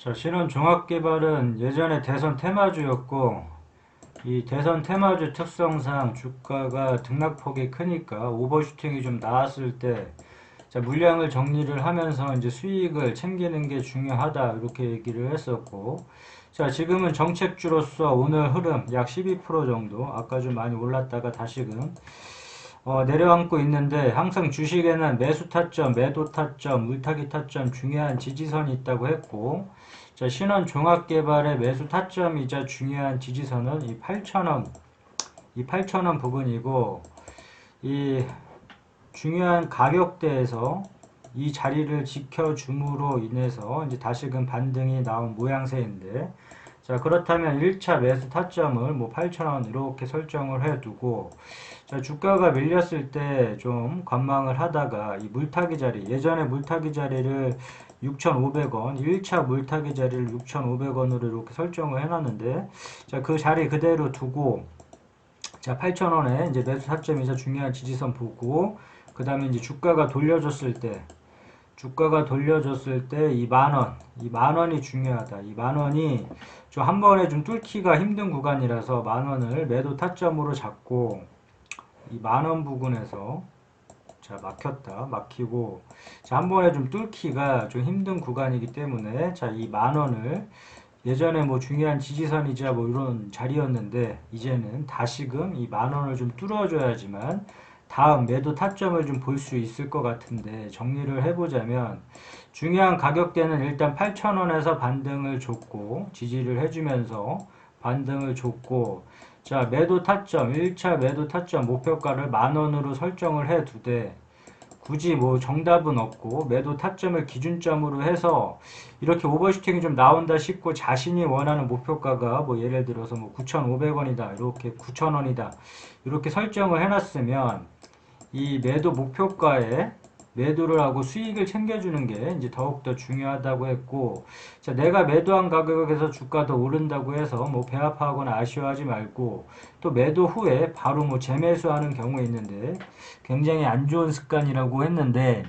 자, 신원종합개발은 예전에 대선 테마주였고, 이 대선 테마주 특성상 주가가 등락폭이 크니까 오버슈팅이 좀 나왔을 때, 자, 물량을 정리를 하면서 이제 수익을 챙기는 게 중요하다, 이렇게 얘기를 했었고, 자, 지금은 정책주로서 오늘 흐름 약 12% 정도, 아까 좀 많이 올랐다가 다시금 내려앉고 있는데, 항상 주식에는 매수 타점, 매도 타점, 물타기 타점 중요한 지지선이 있다고 했고, 자, 신원 종합개발의 매수 타점이자 중요한 지지선은 이 8,000원, 이 8,000원 부분이고, 이 중요한 가격대에서 이 자리를 지켜줌으로 인해서 이제 다시금 반등이 나온 모양새인데, 자, 그렇다면 1차 매수 타점을 뭐 8,000원 이렇게 설정을 해두고, 자, 주가가 밀렸을 때 좀 관망을 하다가 이 물타기 자리, 예전에 물타기 자리를 6,500원, 1차 물타기 자리를 6,500원으로 이렇게 설정을 해놨는데, 자, 그 자리 그대로 두고, 자, 8,000원에 이제 매수 타점이자 중요한 지지선 보고, 그 다음에 이제 주가가 돌려줬을 때 이 만원, 이 만원이 중요하다. 이 만원이 좀 한 번에 좀 뚫기가 힘든 구간이라서 만원을 매도 타점으로 잡고, 이 만원 부근에서 자, 막히고, 자, 한 번에 좀 뚫기가 좀 힘든 구간이기 때문에, 자, 이 만원을 예전에 뭐 중요한 지지선이자 뭐 이런 자리였는데, 이제는 다시금 이 만원을 좀 뚫어줘야지만 다음 매도 타점을 좀 볼 수 있을 것 같은데, 정리를 해보자면 중요한 가격대는 일단 8,000원에서 반등을 줬고, 지지를 해주면서 반등을 줬고, 자, 매도 타점, 1차 매도 타점 목표가를 만원으로 설정을 해 두되, 굳이 뭐 정답은 없고 매도 타점을 기준점으로 해서 이렇게 오버슈팅이 좀 나온다 싶고 자신이 원하는 목표가가 뭐 예를 들어서 뭐 9,500원이다, 이렇게 9,000원이다, 이렇게 설정을 해놨으면 이 매도 목표가에 매도를 하고 수익을 챙겨주는 게 이제 더욱더 중요하다고 했고, 자, 내가 매도한 가격에서 주가 더 오른다고 해서 뭐 배아파하거나 아쉬워하지 말고, 또 매도 후에 바로 뭐 재매수하는 경우에 있는데, 굉장히 안 좋은 습관이라고 했는데,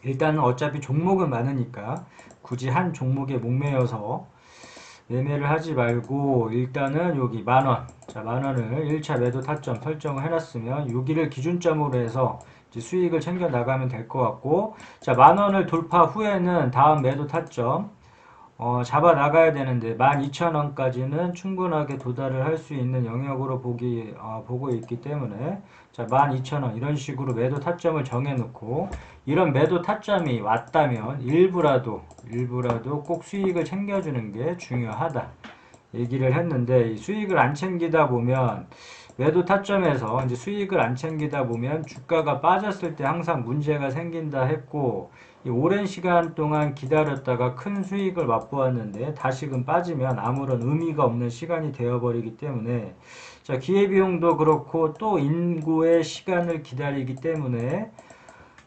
일단은 어차피 종목은 많으니까 굳이 한 종목에 목매여서 매매를 하지 말고, 일단은 여기 만원, 자, 만원을 1차 매도 타점 설정을 해놨으면 여기를 기준점으로 해서 이제 수익을 챙겨 나가면 될 것 같고, 자, 만원을 돌파 후에는 다음 매도 타점 잡아 나가야 되는데 12,000원까지는 충분하게 도달을 할 수 있는 영역으로 보고 있기 때문에, 자, 12,000원 이런 식으로 매도 타점을 정해 놓고, 이런 매도 타점이 왔다면 일부라도 꼭 수익을 챙겨주는 게 중요하다 얘기를 했는데, 이 수익을 안 챙기다 보면, 매도 타점에서 이제 수익을 안 챙기다 보면 주가가 빠졌을 때 항상 문제가 생긴다 했고, 이 오랜 시간 동안 기다렸다가 큰 수익을 맛보았는데 다시금 빠지면 아무런 의미가 없는 시간이 되어버리기 때문에, 자, 기회비용도 그렇고 또 인구의 시간을 기다리기 때문에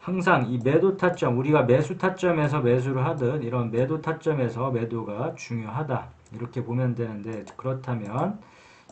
항상 이 매도 타점, 우리가 매수 타점에서 매수를 하듯 이런 매도 타점에서 매도가 중요하다, 이렇게 보면 되는데, 그렇다면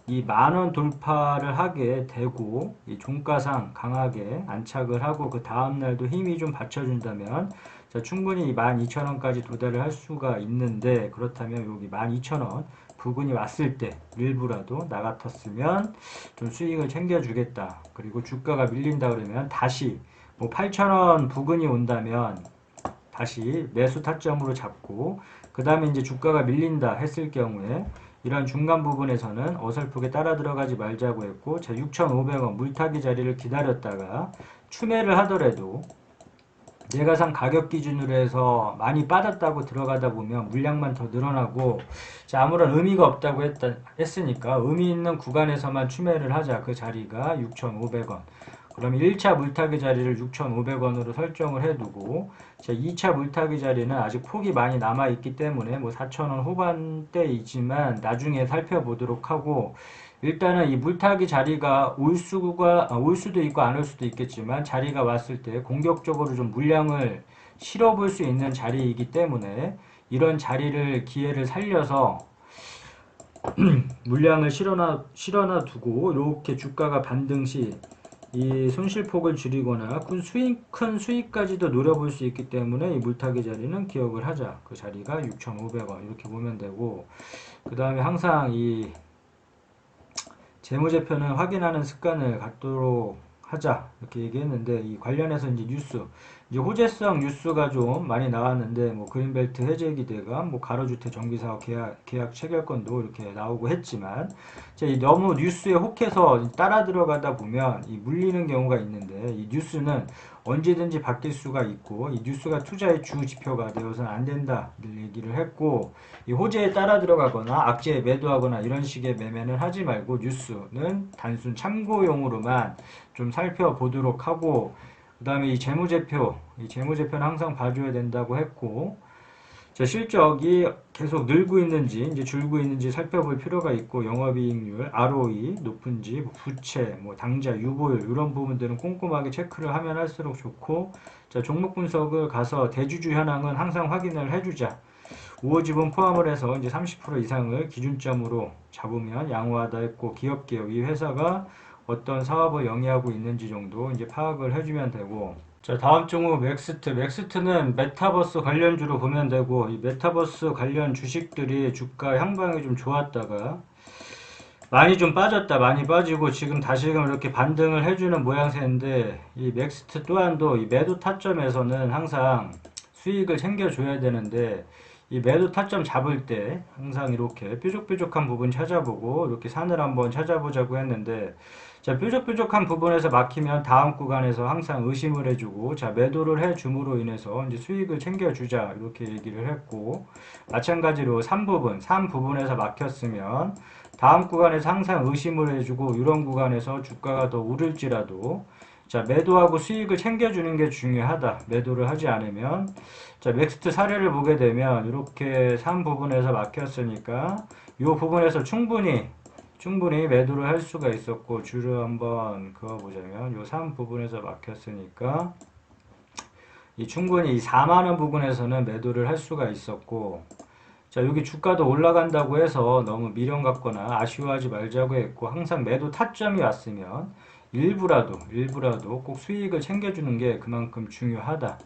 이 만원 돌파를 하게 되고 이 종가상 강하게 안착을 하고 그 다음날도 힘이 좀 받쳐준다면, 자, 충분히 이 12,000원까지 도달을 할 수가 있는데, 그렇다면 여기 12,000원 부근이 왔을 때 일부라도 나 같았으면 좀 수익을 챙겨주겠다. 그리고 주가가 밀린다 그러면 다시 뭐 8,000원 부근이 온다면 다시 매수 타점으로 잡고, 그 다음에 이제 주가가 밀린다 했을 경우에 이런 중간 부분에서는 어설프게 따라 들어가지 말자고 했고, 자, 6,500원 물타기 자리를 기다렸다가 추매를 하더라도 내가 산 가격 기준으로 해서 많이 빠졌다고 들어가다 보면 물량만 더 늘어나고, 자, 아무런 의미가 없다고 했으니까 의미 있는 구간에서만 추매를 하자. 그 자리가 6,500원. 그럼 1차 물타기 자리를 6,500원으로 설정을 해두고, 자, 2차 물타기 자리는 아직 폭이 많이 남아있기 때문에 뭐 4,000원 후반대이지만 나중에 살펴보도록 하고, 일단은 이 물타기 자리가 올 수도 있고 안 올 수도 있겠지만, 자리가 왔을 때 공격적으로 좀 물량을 실어볼 수 있는 자리이기 때문에 이런 자리를 기회를 살려서 물량을 실어놔 두고, 이렇게 주가가 반등 시 이 손실폭을 줄이거나 큰 수익까지도 노려볼 수 있기 때문에 이 물타기 자리는 기억을 하자. 그 자리가 6,500원 이렇게 보면 되고, 그 다음에 항상 이 재무제표는 확인하는 습관을 갖도록 하자 이렇게 얘기했는데, 이 관련해서 이제 이제 호재성 뉴스가 좀 많이 나왔는데, 뭐 그린벨트 해제 기대감, 뭐 가로주택 정비사업 계약 체결권도 이렇게 나오고 했지만, 너무 뉴스에 혹해서 따라 들어가다 보면 이 물리는 경우가 있는데, 이 뉴스는 언제든지 바뀔 수가 있고, 이 뉴스가 투자의 주 지표가 되어서는 안 된다 얘기를 했고, 이 호재에 따라 들어가거나 악재에 매도하거나 이런 식의 매매는 하지 말고, 뉴스는 단순 참고용으로만 좀 살펴보도록 하고, 그 다음에 이 재무제표는 항상 봐줘야 된다고 했고, 실적이 계속 늘고 있는지 이제 줄고 있는지 살펴볼 필요가 있고, 영업이익률, ROE 높은지, 부채, 뭐 당좌, 유보율 이런 부분들은 꼼꼼하게 체크를 하면 할수록 좋고, 종목 분석을 가서 대주주 현황은 항상 확인을 해주자. 우호지분 포함을 해서 이제 30% 이상을 기준점으로 잡으면 양호하다 했고, 기업개혁, 이 회사가 어떤 사업을 영위하고 있는지 정도 이제 파악을 해주면 되고, 다음 종목 맥스트는 메타버스 관련주로 보면 되고, 이 메타버스 관련 주식들이 주가 향방이 좀 좋았다가 많이 좀 빠졌다, 많이 빠지고 지금 다시금 이렇게 반등을 해주는 모양새인데, 이 맥스트 또한도 이 매도 타점에서는 항상 수익을 챙겨줘야 되는데, 이 매도 타점 잡을 때 항상 이렇게 뾰족뾰족한 부분 찾아보고 이렇게 산을 한번 찾아보자고 했는데, 뾰족뾰족한 부분에서 막히면 다음 구간에서 항상 의심을 해주고, 매도를 해줌으로 인해서 이제 수익을 챙겨주자 이렇게 얘기를 했고, 마찬가지로 3부분에서 막혔으면 다음 구간에서 항상 의심을 해주고, 이런 구간에서 주가가 더 오를지라도 매도하고 수익을 챙겨주는 게 중요하다. 매도를 하지 않으면. 맥스트 사례를 보게 되면 이렇게 3부분에서 막혔으니까 이 부분에서 충분히 매도를 할 수가 있었고, 주를 한번 그어보자면 이 3부분에서 막혔으니까 충분히 이 4만원 부분에서는 매도를 할 수가 있었고, 여기 주가도 올라간다고 해서 너무 미련 갖거나 아쉬워하지 말자고 했고, 항상 매도 타점이 왔으면 일부라도 꼭 수익을 챙겨주는 게 그만큼 중요하다.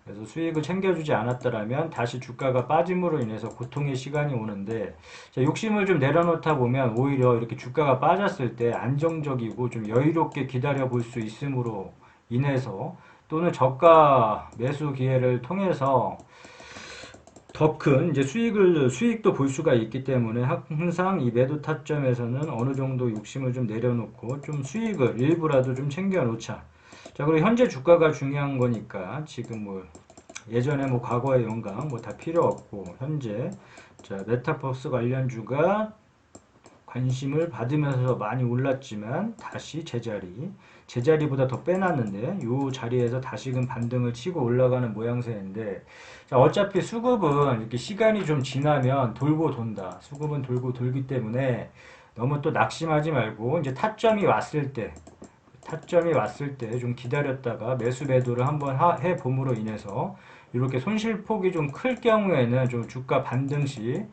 그래서 수익을 챙겨주지 않았더라면 다시 주가가 빠짐으로 인해서 고통의 시간이 오는데, 욕심을 좀 내려놓다 보면 오히려 이렇게 주가가 빠졌을 때 안정적이고 좀 여유롭게 기다려 볼 수 있음으로 인해서, 또는 저가 매수 기회를 통해서 더 큰 이제 수익도 볼 수가 있기 때문에, 항상 이 매도 타점에서는 어느 정도 욕심을 좀 내려놓고 좀 수익을 일부라도 좀 챙겨 놓자. 그리고 현재 주가가 중요한 거니까, 지금 뭐 예전에 뭐 과거의 영광 뭐 다 필요 없고, 현재 메타버스 관련주가 관심을 받으면서 많이 올랐지만 다시 제자리보다 더 빼놨는데, 이 자리에서 다시금 반등을 치고 올라가는 모양새인데, 어차피 수급은 이렇게 시간이 좀 지나면 돌고 돈다. 수급은 돌고 돌기 때문에 너무 또 낙심하지 말고, 이제 타점이 왔을 때 좀 기다렸다가 매수 매도를 한번 해봄으로 인해서 이렇게 손실폭이 좀 클 경우에는 좀 주가 반등시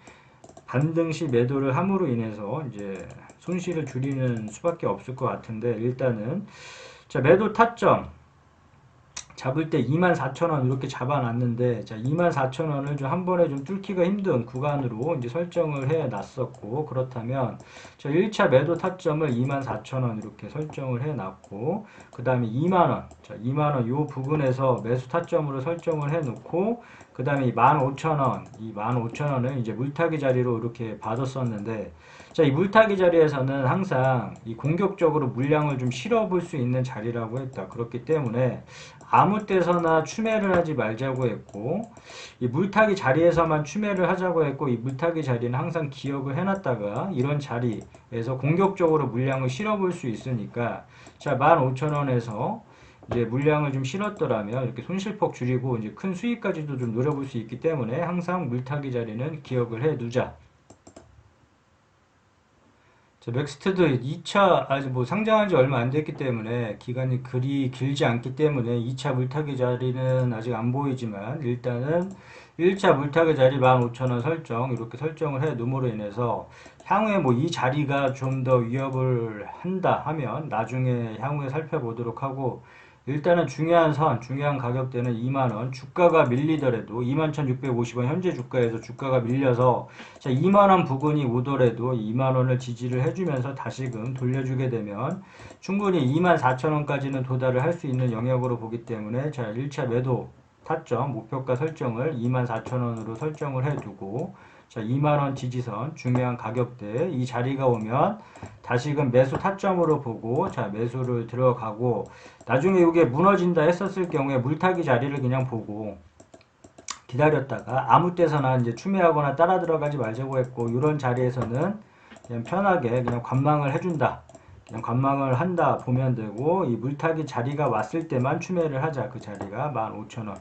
매도를 함으로 인해서 이제 손실을 줄이는 수밖에 없을 것 같은데, 일단은 매도 타점 잡을 때 24,000원 이렇게 잡아놨는데, 24,000원을 좀 한 번에 좀 뚫기가 힘든 구간으로 이제 설정을 해 놨었고, 그렇다면 1차 매도 타점을 24,000원 이렇게 설정을 해 놨고, 그 다음에 2만원, 2만원 요 부분에서 매수 타점으로 설정을 해 놓고, 그 다음에 이 15,000원을 이제 물타기 자리로 이렇게 받았었는데, 이 물타기 자리에서는 항상 이 공격적으로 물량을 좀 실어 볼 수 있는 자리라고 했다. 그렇기 때문에 아무 때서나 추매를 하지 말자고 했고, 이 물타기 자리에서만 추매를 하자고 했고, 이 물타기 자리는 항상 기억을 해놨다가 이런 자리에서 공격적으로 물량을 실어볼 수 있으니까, 15,000원에서 이제 물량을 좀 실었더라면 이렇게 손실폭 줄이고 이제 큰 수익까지도 좀 노려볼 수 있기 때문에, 항상 물타기 자리는 기억을 해 두자. 자, 넥스트도 2차 아직 뭐 상장한 지 얼마 안 됐기 때문에 기간이 그리 길지 않기 때문에 2차 물타기 자리는 아직 안 보이지만 일단은 1차 물타기 자리 15,000원 설정 이렇게 설정을 해 둠으로 인해서 향후에 뭐 이 자리가 좀 더 위협을 한다 하면 나중에 향후에 살펴보도록 하고 일단은 중요한 선, 중요한 가격대는 2만원, 주가가 밀리더라도 21,650원 현재 주가에서 주가가 밀려서 자, 2만원 부근이 오더라도 2만원을 지지를 해주면서 다시금 돌려주게 되면 충분히 24,000원까지는 도달을 할 수 있는 영역으로 보기 때문에 자, 1차 매도 타점, 목표가 설정을 24,000원으로 설정을 해두고 자, 2만원 지지선, 중요한 가격대 이 자리가 오면 다시금 매수 타점으로 보고 자, 매수를 들어가고 나중에 이게 무너진다 했었을 경우에 물타기 자리를 그냥 보고 기다렸다가 아무 때서나 이제 추매하거나 따라 들어가지 말자고 했고 이런 자리에서는 그냥 편하게 그냥 관망을 해준다. 그냥 관망을 한다 보면 되고 이 물타기 자리가 왔을 때만 추매를 하자. 그 자리가 15,000원.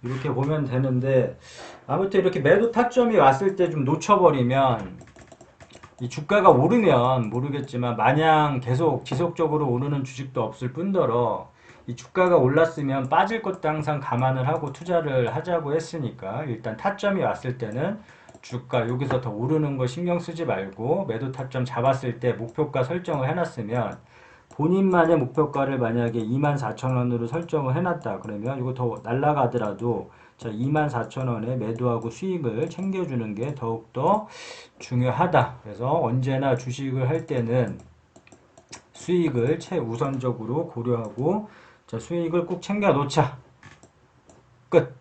이렇게 보면 되는데 아무튼 이렇게 매도 타점이 왔을 때 좀 놓쳐버리면 이 주가가 오르면 모르겠지만 마냥 계속 지속적으로 오르는 주식도 없을 뿐더러 이 주가가 올랐으면 빠질 것도 항상 감안을 하고 투자를 하자고 했으니까 일단 타점이 왔을 때는 주가 여기서 더 오르는 거 신경 쓰지 말고 매도 타점 잡았을 때 목표가 설정을 해놨으면 본인만의 목표가를 만약에 24,000원으로 설정을 해놨다 그러면 이거 더 날라가더라도 자 24,000원에 매도하고 수익을 챙겨주는 게 더욱더 중요하다. 그래서 언제나 주식을 할 때는 수익을 최우선적으로 고려하고 자 수익을 꼭 챙겨 놓자. 끝.